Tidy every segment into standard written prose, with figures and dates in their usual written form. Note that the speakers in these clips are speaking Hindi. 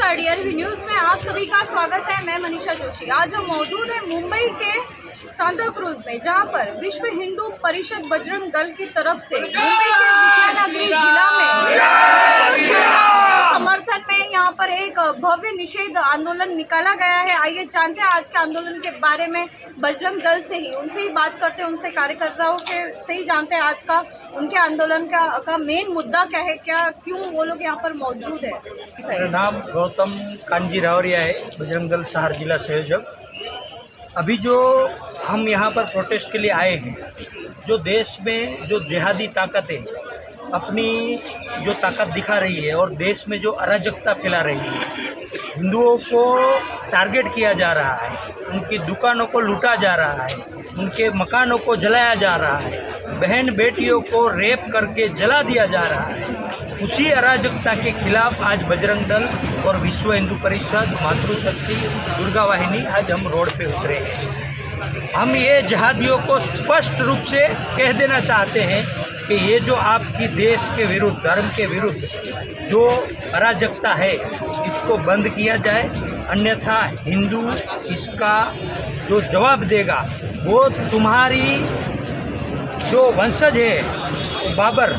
नमस्कार डीआरवी न्यूज़ में आप सभी का स्वागत है। मैं मनीषा जोशी। आज हम मौजूद हैं मुंबई के सांता क्रूज में, जहां पर विश्व हिंदू परिषद बजरंग दल की तरफ से मुंबई के विद्यानगरी जिला में समर्थन में यहां पर एक भव्य निषेध आंदोलन निकाला गया है। आइए जानते हैं आज के आंदोलन के बारे में बजरंग दल से ही, उनसे ही बात करते हैं, उनसे कार्यकर्ताओं के से ही जानते हैं आज का उनके आंदोलन का मेन मुद्दा क्या है, क्या क्यों वो लोग यहाँ पर मौजूद है। मेरा नाम गौतम कांजी रावरिया है, बजरंग दल शहर जिला संयोजक। अभी जो हम यहाँ पर प्रोटेस्ट के लिए आए हैं, जो देश में जो जिहादी ताकतें अपनी जो ताकत दिखा रही है और देश में जो अराजकता फैला रही है, हिंदुओं को टारगेट किया जा रहा है, उनकी दुकानों को लूटा जा रहा है, उनके मकानों को जलाया जा रहा है, बहन बेटियों को रेप करके जला दिया जा रहा है, उसी अराजकता के खिलाफ आज बजरंग दल और विश्व हिंदू परिषद, मातृशक्ति, दुर्गा वाहिनी आज हम रोड पे उतरे हैं। हम ये जिहादियों को स्पष्ट रूप से कह देना चाहते हैं कि ये जो आपकी देश के विरुद्ध, धर्म के विरुद्ध जो अराजकता है, इसको बंद किया जाए, अन्यथा हिंदू इसका जो जवाब देगा वो तुम्हारी जो वंशज है बाबर,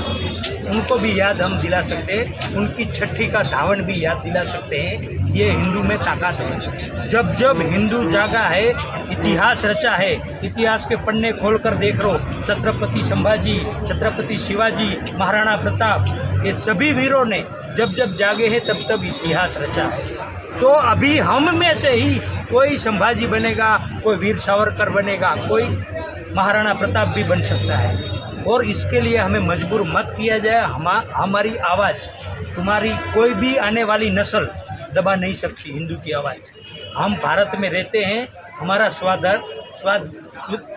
उनको भी याद हम दिला सकते हैं, उनकी छठी का धावन भी याद दिला सकते हैं। ये हिंदू में ताकत है। जब जब हिंदू जागा है, इतिहास रचा है, इतिहास के पन्ने खोलकर देख लो, छत्रपति संभाजी, छत्रपति शिवाजी, महाराणा प्रताप, ये सभी वीरों ने जब जब जागे हैं तब तब इतिहास रचा है। तो अभी हम में से ही कोई संभाजी बनेगा, कोई वीर सावरकर बनेगा, कोई महाराणा प्रताप भी बन सकता है, और इसके लिए हमें मजबूर मत किया जाए। हमारी आवाज़ तुम्हारी कोई भी आने वाली नस्ल दबा नहीं सकती। हिंदू की आवाज़, हम भारत में रहते हैं, हमारा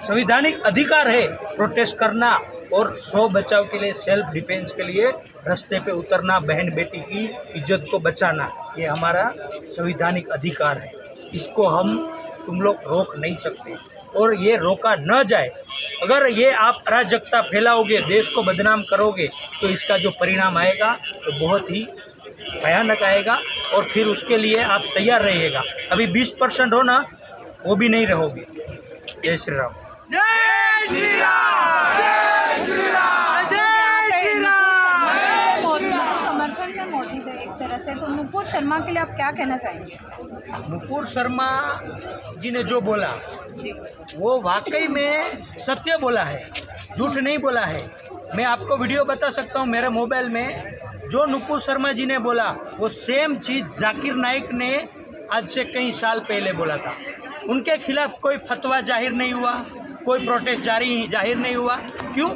संवैधानिक अधिकार है प्रोटेस्ट करना और स्व बचाव के लिए, सेल्फ डिफेंस के लिए रास्ते पे उतरना, बहन बेटी की इज्जत को बचाना, ये हमारा संवैधानिक अधिकार है। इसको तुम लोग रोक नहीं सकते और ये रोका न जाए। अगर ये आप अराजकता फैलाओगे, देश को बदनाम करोगे, तो इसका जो परिणाम आएगा तो बहुत ही भयानक आएगा, और फिर उसके लिए आप तैयार रहिएगा। अभी 20% हो ना, वो भी नहीं रहोगे। जय श्री राम। जय श्री राम। जय श्री राम। जय श्री राम। समर्थन में मौजूद है एक तरह से, तो नुपुर शर्मा के लिए आप क्या कहना चाहेंगे? नुपुर शर्मा जी ने जो बोला जी, वो वाकई में सत्य बोला है, झूठ नहीं बोला है। मैं आपको वीडियो बता सकता हूँ मेरे मोबाइल में, जो नुपुर शर्मा जी ने बोला वो सेम चीज़ जाकिर नाइक ने आज से कई साल पहले बोला था। उनके खिलाफ कोई फतवा जाहिर नहीं हुआ, कोई प्रोटेस्ट जाहिर नहीं हुआ। क्यों?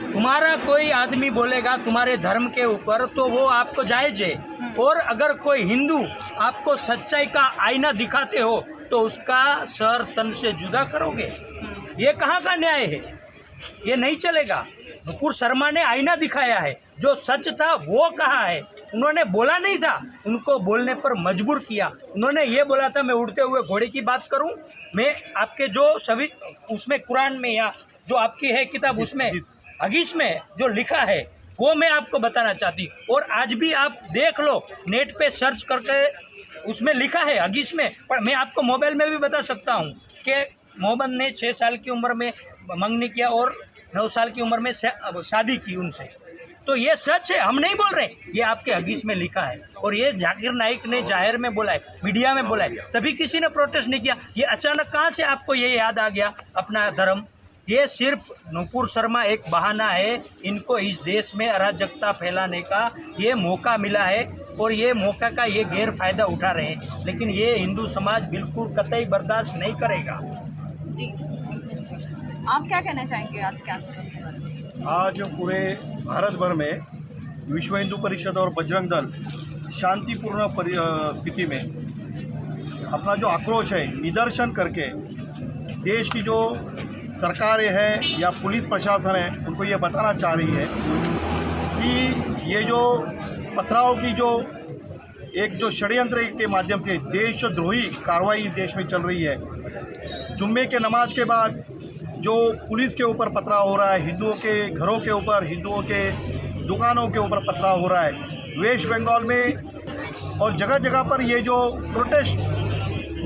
तुम्हारा कोई आदमी बोलेगा तुम्हारे धर्म के ऊपर तो वो आपको जायज़ है, और अगर कोई हिंदू आपको सच्चाई का आईना दिखाते हो तो उसका सर तन से जुदा करोगे। ये कहाँ का न्याय है? ये नहीं चलेगा। नुपुर शर्मा ने आईना दिखाया है, जो सच था वो कहा है। उन्होंने बोला नहीं था, उनको बोलने पर मजबूर किया। उन्होंने ये बोला था, मैं उड़ते हुए घोड़े की बात करूं, मैं आपके जो सभी उसमें कुरान में या जो आपकी है किताब उसमें हदीस में जो लिखा है वो मैं आपको बताना चाहती। और आज भी आप देख लो, नेट पे सर्च करके उसमें लिखा है हदीस में, पर मैं आपको मोबाइल में भी बता सकता हूँ कि मोहम्मद ने 6 साल की उम्र में मंगनी किया और 9 साल की उम्र में शादी की उनसे। तो ये सच है, हम नहीं बोल रहे, ये आपके हदीस में लिखा है, और ये जाकिर नाइक ने जाहिर में बोला है, मीडिया में बोला है, तभी किसी ने प्रोटेस्ट नहीं किया। ये अचानक कहाँ से आपको ये याद आ गया अपना धर्म? ये सिर्फ नुपुर शर्मा एक बहाना है, इनको इस देश में अराजकता फैलाने का ये मौका मिला है, और ये मौका का ये गैर फायदा उठा रहे हैं, लेकिन ये हिंदू समाज बिल्कुल कतई बर्दाश्त नहीं करेगा। जी, आप क्या कहना चाहेंगे आज क्या? आज पूरे भारत भर में विश्व हिंदू परिषद और बजरंग दल शांतिपूर्ण स्थिति में अपना जो आक्रोश है निदर्शन करके देश की जो सरकारें हैं या पुलिस प्रशासन है, उनको ये बताना चाह रही है कि ये जो पथराव की जो षड्यंत्र के माध्यम से देशद्रोही कार्रवाई इस देश में चल रही है। जुम्मे के नमाज के बाद जो पुलिस के ऊपर पथराव हो रहा है, हिंदुओं के घरों के ऊपर, हिंदुओं के दुकानों के ऊपर पथराव हो रहा है। वेस्ट बंगाल में और जगह जगह पर ये जो प्रोटेस्ट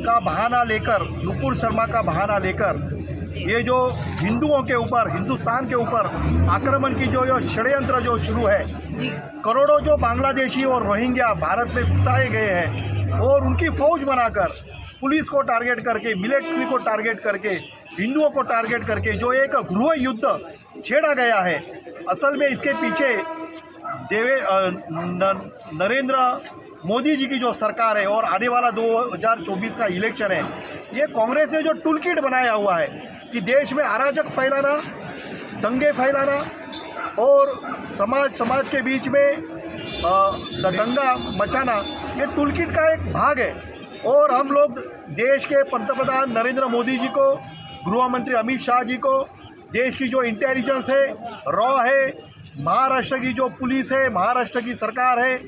का बहाना लेकर, नुपुर शर्मा का बहाना लेकर ये जो हिंदुओं के ऊपर, हिंदुस्तान के ऊपर आक्रमण की जो षड्यंत्र जो शुरू है, जी करोड़ों जो बांग्लादेशी और रोहिंग्या भारत में घुसाए गए हैं और उनकी फौज बनाकर पुलिस को टारगेट करके, मिलिट्री को टारगेट करके, हिंदुओं को टारगेट करके जो एक गृह युद्ध छेड़ा गया है, असल में इसके पीछे नरेंद्र मोदी जी की जो सरकार है और आने वाला 2024 का इलेक्शन है, ये कांग्रेस ने जो टूल किट बनाया हुआ है कि देश में अराजक फैलाना, दंगे फैलाना और समाज के बीच में दंगा मचाना, ये टूल किट का एक भाग है। और हम लोग देश के पंतप्रधान नरेंद्र मोदी जी को, गृह मंत्री अमित शाह जी को, देश की जो इंटेलिजेंस है, रॉ है, महाराष्ट्र की जो पुलिस है, महाराष्ट्र की सरकार है,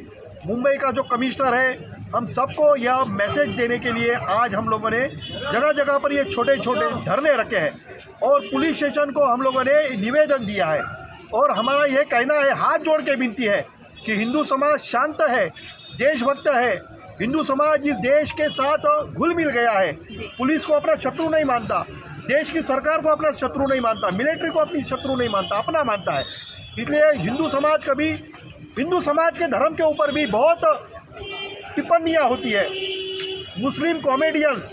मुंबई का जो कमिश्नर है, हम सबको यह मैसेज देने के लिए आज हम लोगों ने जगह जगह पर ये छोटे छोटे धरने रखे हैं और पुलिस स्टेशन को हम लोगों ने निवेदन दिया है। और हमारा यह कहना है, हाथ जोड़ के विनती है कि हिंदू समाज शांत है, देशभक्त है, हिंदू समाज इस देश के साथ घुल मिल गया है, पुलिस को अपना शत्रु नहीं मानता, देश की सरकार को अपना शत्रु नहीं मानता, मिलिट्री को अपनी शत्रु नहीं मानता, अपना मानता है। इसलिए हिंदू समाज कभी, हिंदू समाज के धर्म के ऊपर भी बहुत टिप्पणियाँ होती है। मुस्लिम कॉमेडियंस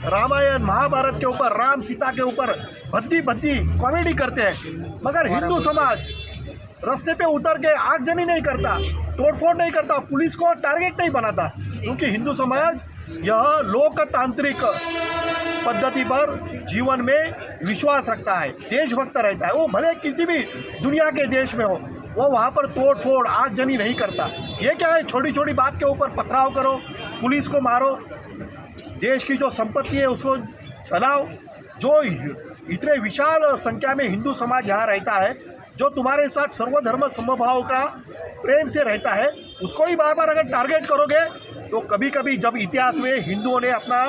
रामायण महाभारत के ऊपर, राम सीता के ऊपर भद्दी भद्दी कॉमेडी करते हैं, मगर हिंदू समाज रास्ते पे उतर के आगजनी नहीं करता, तोड़फोड़ नहीं करता, पुलिस को टारगेट नहीं बनाता, क्योंकि हिंदू समाज यह लोकतांत्रिक पद्धति पर जीवन में विश्वास रखता है, देशभक्त रहता है। वो भले किसी भी दुनिया के देश में हो, वो वहाँ पर तोड़-फोड़ आगजनी नहीं करता। ये क्या है, छोटी छोटी बात के ऊपर पथराव करो, पुलिस को मारो, देश की जो संपत्ति है उसको चलाओ। जो इतने विशाल संख्या में हिंदू समाज यहाँ रहता है, जो तुम्हारे साथ सर्वधर्म समभाव का प्रेम से रहता है, उसको ही बार बार अगर टारगेट करोगे तो कभी कभी जब इतिहास में हिंदुओं ने अपना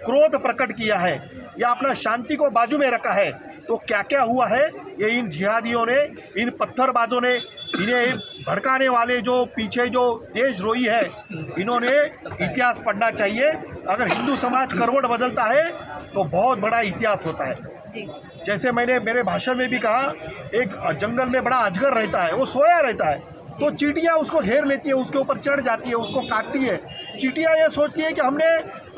क्रोध प्रकट किया है या अपना शांति को बाजू में रखा है, तो क्या क्या हुआ है, ये इन जिहादियों ने, इन पत्थरबाजों ने, इन्हें भड़काने वाले जो पीछे जो देशद्रोही है, इन्होंने इतिहास पढ़ना चाहिए। अगर हिंदू समाज करवट बदलता है तो बहुत बड़ा इतिहास होता है। जैसे मैंने मेरे भाषण में भी कहा, एक जंगल में बड़ा अजगर रहता है, वो सोया रहता है, तो चींटियाँ उसको घेर लेती है, उसके ऊपर चढ़ जाती है, उसको काटती है। चींटियाँ ये सोचती है कि हमने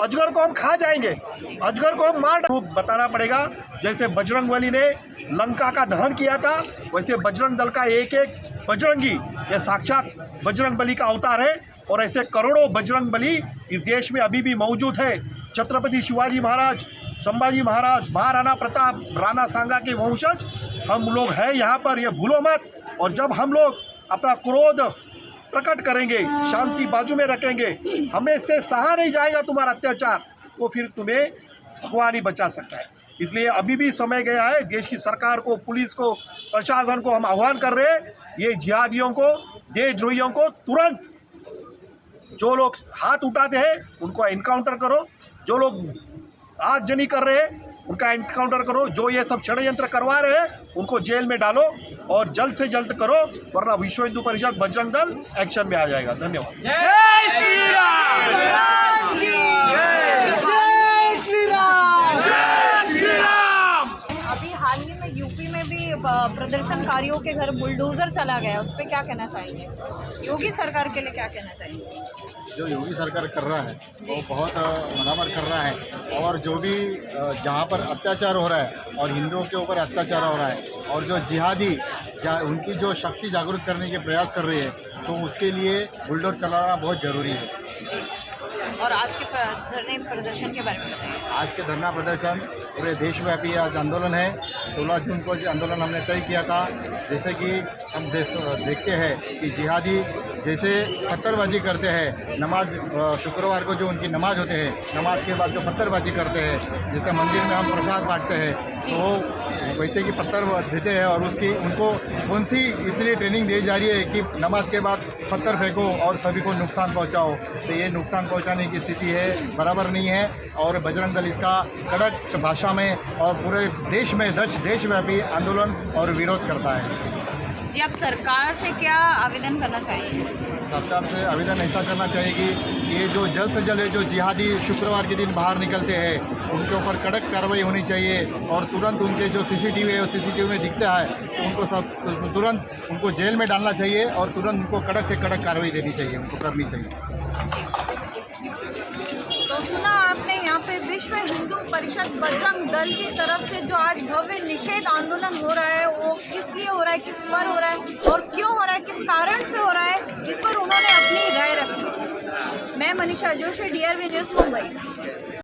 अजगर को हम खा जाएंगे, अजगर को हम मार। बताना पड़ेगा, जैसे बजरंगबली ने लंका का दहन किया था, वैसे बजरंग दल का एक एक बजरंगी ये साक्षात बजरंगबली का अवतार है। और ऐसे करोड़ों बजरंगबली इस देश में अभी भी मौजूद है। छत्रपति शिवाजी महाराज, संभाजी महाराज, महाराणा प्रताप, राणा सांगा के वंशज हम लोग हैं यहाँ पर, ये भूलो मत। और जब हम लोग अपना क्रोध प्रकट करेंगे, शांति बाजू में रखेंगे, हमें से सहा नहीं जाएगा तुम्हारा अत्याचार, तो फिर तुम्हें भगवान ही बचा सकता है। इसलिए अभी भी समय गया है, देश की सरकार को, पुलिस को, प्रशासन को हम आह्वान कर रहे हैं, ये जिहादियों को, देशद्रोहियों को तुरंत, जो लोग हाथ उठाते हैं उनको एनकाउंटर करो, जो लोग आगजनी कर रहे हैं उनका एनकाउंटर करो, जो ये सब षड्यंत्र करवा रहे हैं उनको जेल में डालो और जल्द से जल्द करो, वरना विश्व हिंदू परिषद बजरंग दल एक्शन में आ जाएगा। धन्यवाद। जय श्री राम। जय श्री राम। जय श्री राम। अभी हाल ही में यूपी में भी प्रदर्शनकारियों के घर बुलडोजर चला गया, उस पर क्या कहना चाहेंगे? योगी सरकार के लिए क्या कहना चाहेंगे? जो योगी सरकार कर रहा है वो बहुत बराबर कर रहा है। और जो भी जहाँ पर अत्याचार हो रहा है और हिंदुओं के ऊपर अत्याचार हो रहा है और जो जिहादी उनकी जो शक्ति जागरूक करने के प्रयास कर रही है, तो उसके लिए बुलडोजर चलाना बहुत ज़रूरी है। और आज के धरने प्रदर्शन के बारे में बताइए। आज के धरना प्रदर्शन पूरे देशव्यापी आज आंदोलन है। 16 जून को जो आंदोलन हमने तय किया था, जैसे कि हम देखते हैं कि जिहादी जैसे पत्थरबाजी करते हैं, नमाज शुक्रवार को जो उनकी नमाज होते हैं, नमाज के बाद जो पत्थरबाजी करते हैं, जैसे मंदिर में हम प्रसाद बांटते हैं, तो वैसे कि पत्थर देते हैं और उसकी उनको कौन सी इतनी ट्रेनिंग दी जा रही है कि नमाज के बाद पत्थर फेंको और सभी को नुकसान पहुंचाओ। तो ये नुकसान पहुंचाने की स्थिति है, बराबर नहीं है। और बजरंग दल इसका कड़क भाषा में और पूरे देश में देशव्यापी आंदोलन और विरोध करता है। जी, आप सरकार से क्या आवेदन करना चाहेंगे? सरकार से आवेदन ऐसा करना चाहिए कि ये जो जल्द से जल्द जो जिहादी शुक्रवार के दिन बाहर निकलते हैं उनके ऊपर कड़क कार्रवाई होनी चाहिए और तुरंत उनके जो सीसीटीवी है उस सीसीटीवी में दिखता है तो उनको सब तुरंत उनको जेल में डालना चाहिए और तुरंत उनको कड़क से कड़क कार्रवाई देनी चाहिए, उनको करनी चाहिए। तो सुना आपने, यहाँ पे विश्व हिंदू परिषद बजरंग दल की तरफ से जो आज भव्य निषेध आंदोलन हो रहा है वो किस लिए हो रहा है, किस पर हो रहा है और क्यों हो रहा है, किस कारण से हो रहा है, इस पर उन्होंने अपनी राय रखी। मैं मनीषा जोशी, DRV न्यूज़, मुंबई।